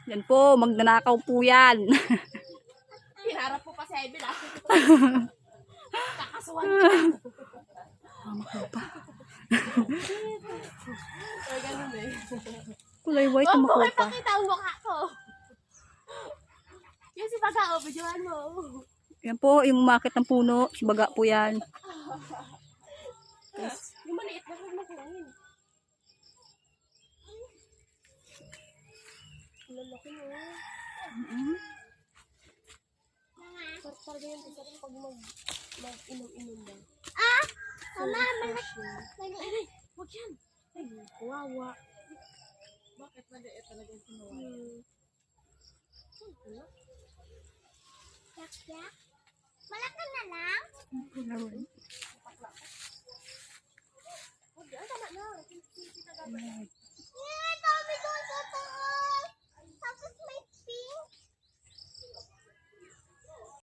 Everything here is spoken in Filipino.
Yan po, magnanakaw po yan. Hinarap po pa si Evel ah. Kakasuhan ka. Mama ko pa. Ay, ganun eh. Kulay white Oh, ang buhay makupa. pakita ang mukha ko. Yung si Baga, oh, videoan mo. Yan po, yung umakit ng puno. Si Baga po yan. Yung maliit na huwag makuhin. Lalaki mo. Sarap talaga yan. Sarap pag mag-inom-inom ba. Mama, malaki. Ay, huwag yan. Ay, kawawa. Bakit maliit talaga yung kinuha? Yak-yak. Malaki na lang. Huwag yan, tama na. Kita gagawin. Dami doon sa